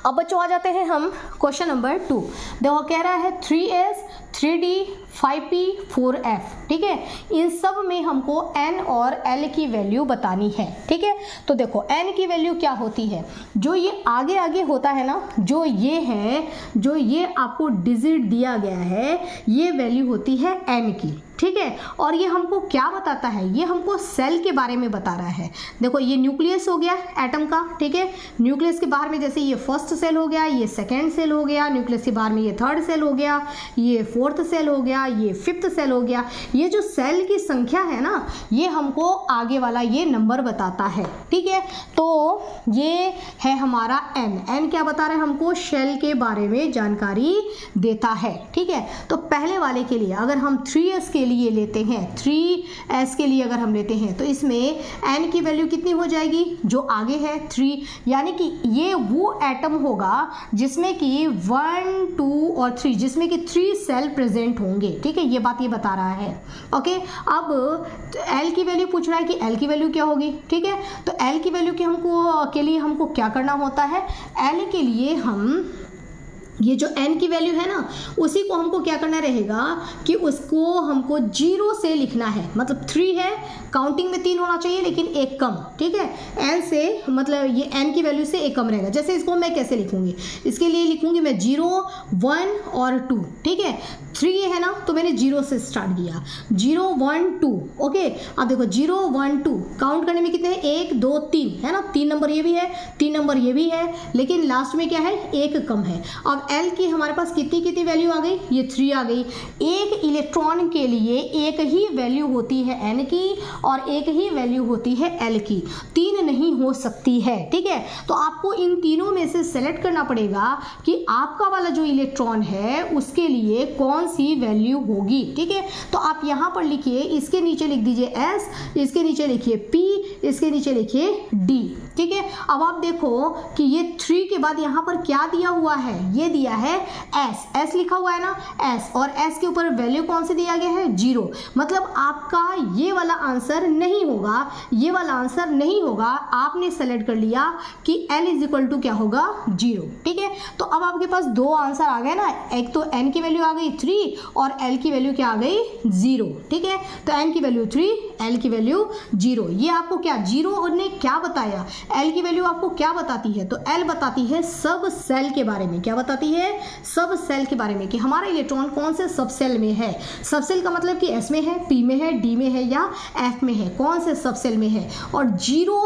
अब बच्चों आ जाते हैं हम क्वेश्चन नंबर 2। देखो कह रहा है 3s 3d 5p 4f, ठीक है। इन सब में हमको n और l की वैल्यू बतानी है, ठीक है। तो देखो n की वैल्यू क्या होती है, जो ये आगे आगे होता है ना, जो ये है, जो ये आपको डिजिट दिया गया है, ये वैल्यू होती है n की, ठीक है। और ये हमको क्या बताता है, ये हमको सेल के बारे में बता रहा है। देखो ये न्यूक्लियस हो गया एटम का, ठीक है। न्यूक्लियस के बाहर में जैसे ये फर्स्ट सेल हो गया, ये सेकेंड सेल हो गया, न्यूक्लियस के बाहर में ये थर्ड सेल हो गया, ये फोर्थ सेल हो गया, ये फिफ्थ सेल हो गया। ये जो सेल की संख्या है ना, ये हमको आगे वाला ये नंबर बताता है, ठीक है। तो ये है हमारा n क्या बता रहा है हमको, शेल के बारे में जानकारी देता है, ठीक है। तो पहले वाले के लिए अगर हम 3s के लिए लेते हैं, 3s के लिए अगर हम लेते हैं तो इसमें n की वैल्यू कितनी हो जाएगी, जो आगे है 3, यानी कि ये वो एटम होगा जिसमें कि 1 2 और 3, जिसमें कि 3 सेल प्रेजेंट होंगे, ठीक है। ये बात ये बता रहा है, ओके। अब l की वैल्यू पूछ रहा है कि l की वैल्यू क्या होगी, ठीक है। तो l की वैल्यू के लिए हमको क्या करना होता है, l के लिए हम ये जो n की वैल्यू है ना, उसी को हमको क्या करना रहेगा कि उसको हमको 0 से लिखना है। मतलब 3 है, काउंटिंग में 3 होना चाहिए लेकिन एक कम, ठीक है। n से मतलब ये n की वैल्यू से एक कम रहेगा। जैसे इसको मैं कैसे लिखूंगी, इसके लिए लिखूंगी मैं 0 1 और 2, ठीक है। 3 है ना, तो मैंने 0 से स्टार्ट किया, 0 1 2, ओके। अब देखो 0 1 2 काउंट करने में कितने हैं, 1 2 3 है ना, 3 नंबर ये भी है, 3 नंबर ये भी है, लेकिन लास्ट में क्या है, एक कम है। अब L की हमारे पास कितनी कितनी वैल्यू आ गई, ये 3 आ गई। एक इलेक्ट्रॉन के लिए एक ही वैल्यू होती है N की और एक ही वैल्यू होती है L की, 3 नहीं हो सकती है, ठीक है। तो आपको इन तीनों में से सेलेक्ट करना पड़ेगा कि आपका वाला जो इलेक्ट्रॉन है उसके लिए कौन सी वैल्यू होगी, ठीक है। तो आप यहाँ पर लिखिए, इसके नीचे लिख दीजिए S, इसके नीचे लिखिए P, इसके नीचे लिखिए D, ठीक है। अब आप देखो कि ये 3 के बाद यहाँ पर क्या दिया हुआ है, ये दिया है S लिखा हुआ है ना, S, और S के ऊपर वैल्यू कौन सी दिया गया है, 0। मतलब आपका ये वाला आंसर नहीं होगा, ये वाला आंसर नहीं होगा। आपने सेलेक्ट कर लिया कि L इज इक्वल टू क्या होगा, 0, ठीक है। तो अब आपके पास दो आंसर आ गए ना, एक तो N की वैल्यू आ गई 3 और L की वैल्यू क्या आ गई, 0, ठीक है। तो N की वैल्यू 3, L की वैल्यू 0। ये आपको क्या 0 ने क्या बताया, L की वैल्यू आपको क्या बताती है, तो L बताती है सब सेल के बारे में। क्या बताती है, सब सेल के बारे में, कि हमारा इलेक्ट्रॉन कौन से सब सेल में है। सब सेल का मतलब कि S में है, P में है, D में है या F में है, कौन से सब सेल में है। और 0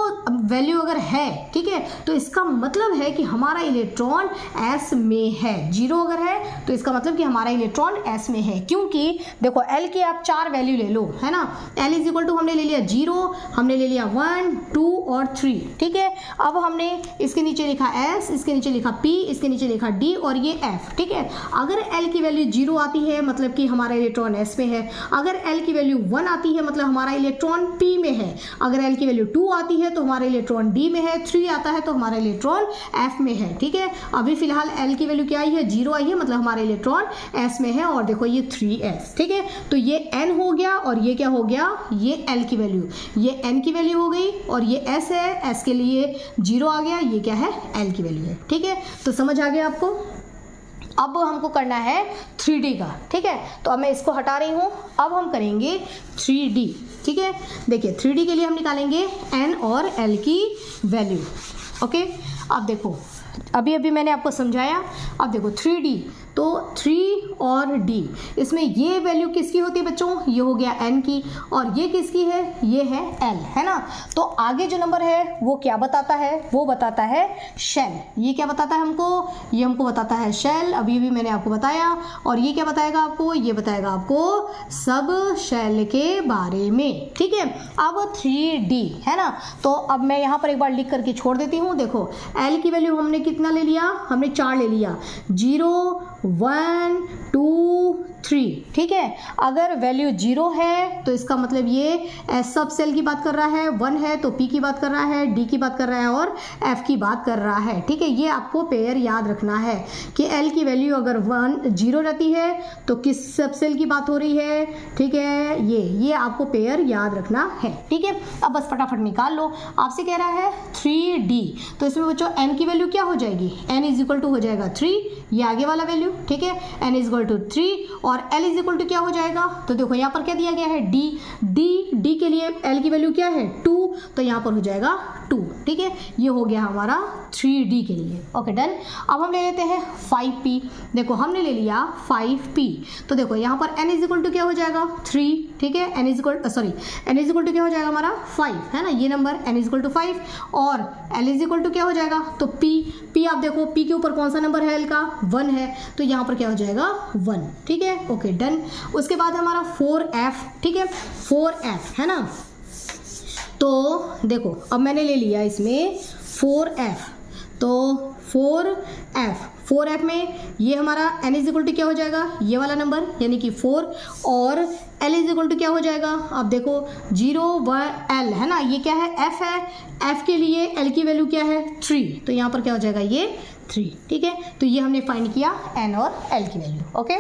वैल्यू अगर है, ठीक है, तो इसका मतलब है कि हमारा इलेक्ट्रॉन S में है। 0 अगर है तो इसका मतलब कि हमारा इलेक्ट्रॉन S में है, क्योंकि देखो L की आप 4 वैल्यू ले लो, है ना। L इज इक्वल टू हमने ले लिया 0, हमने ले लिया 1 2 और 3, ठीक है। अब हमने इसके नीचे लिखा S, इसके नीचे लिखा P, इसके नीचे लिखा D और ये F, ठीक है। अगर L की वैल्यू 0 आती है मतलब कि हमारा इलेक्ट्रॉन S में है। अगर L की वैल्यू 1 आती है मतलब हमारा इलेक्ट्रॉन P में है। अगर L की वैल्यू 2 आती है तो हमारा इलेक्ट्रॉन D में है, 3 आता है तो हमारा इलेक्ट्रॉन F में है, ठीक है। अभी फिलहाल L की वैल्यू क्या आई है, 0 आई है, मतलब हमारा इलेक्ट्रॉन S में है। और देखो ये 3s, ठीक है। तो ये N हो गया और ये क्या हो गया, ये L की वैल्यू, ये N की वैल्यू हो गई और ये S है, S के लिए 0 आ गया, ये क्या है, L की वैल्यू है, ठीक है। तो समझ आ गया आपको। अब हमको करना है 3D का, ठीक है। तो अब मैं इसको हटा रही हूँ, अब हम करेंगे 3D, ठीक है। देखिए 3D के लिए हम निकालेंगे N और L की वैल्यू, ओके। अब देखो अभी मैंने आपको समझाया। अब देखो 3D, तो 3 और D, इसमें ये वैल्यू किसकी होती है बच्चों, ये हो गया N की, और ये किसकी है, ये है L, है ना। तो आगे जो नंबर है वो क्या बताता है, वो बताता है शेल। ये क्या बताता है हमको, ये हमको बताता है शेल, अभी भी मैंने आपको बताया। और ये क्या बताएगा आपको, ये बताएगा आपको सब शेल के बारे में, ठीक है। अब 3D है ना, तो अब मैं यहाँ पर एक बार लिख करके छोड़ देती हूँ। देखो L की वैल्यू हमने कितना ले लिया, हमने 4 ले लिया, 0 1 2 3, ठीक है। अगर वैल्यू 0 है तो इसका मतलब ये एस सब सेल की बात कर रहा है, 1 है तो पी की बात कर रहा है, डी की बात कर रहा है और एफ की बात कर रहा है, ठीक है। ये आपको पेयर याद रखना है कि एल की वैल्यू अगर 0 रहती है तो किस सब सेल की बात हो रही है, ठीक है। ये आपको पेयर याद रखना है, ठीक है। अब बस फटाफट निकाल लो। आपसे कह रहा है 3D, तो इसमें बच्चों n की वैल्यू क्या हो जाएगी, n इज इक्वल टू हो जाएगा 3, ये आगे वाला वैल्यू, ठीक है। n इज इक्वल टू 3 और l इज इक्वल टू क्या हो जाएगा, तो देखो यहाँ पर क्या दिया गया है d के लिए l की वैल्यू क्या है 2, तो यहाँ पर हो जाएगा 2, ठीक है। ये हो गया हमारा 3D के लिए, ओके डन। अब हम ले लेते हैं 5P। देखो हमने ले लिया 5P, तो देखो यहाँ पर n इज इक्वल टू क्या हो जाएगा 3, ठीक है। n इज इक्वल टू क्या हो जाएगा हमारा 5, है ना, ये number n is equal to 5 और l इज इक्वल टू क्या हो जाएगा, तो p आप देखो p के ऊपर कौन सा नंबर है l का 1 है, तो यहाँ पर क्या हो जाएगा 1, ठीक है, ओके डन। उसके बाद हमारा 4F, ठीक है, 4F है ना। तो देखो अब मैंने ले लिया इसमें 4F, तो 4F में ये हमारा n इज इक्वल टू क्या हो जाएगा, ये वाला नंबर यानी कि 4 और l इज इक्वल टू क्या हो जाएगा, अब देखो 0 1 l है ना, ये क्या है f है, f के लिए l की वैल्यू क्या है 3, तो यहाँ पर क्या हो जाएगा ये 3, ठीक है। तो ये हमने फाइंड किया n और l की वैल्यू, ओके।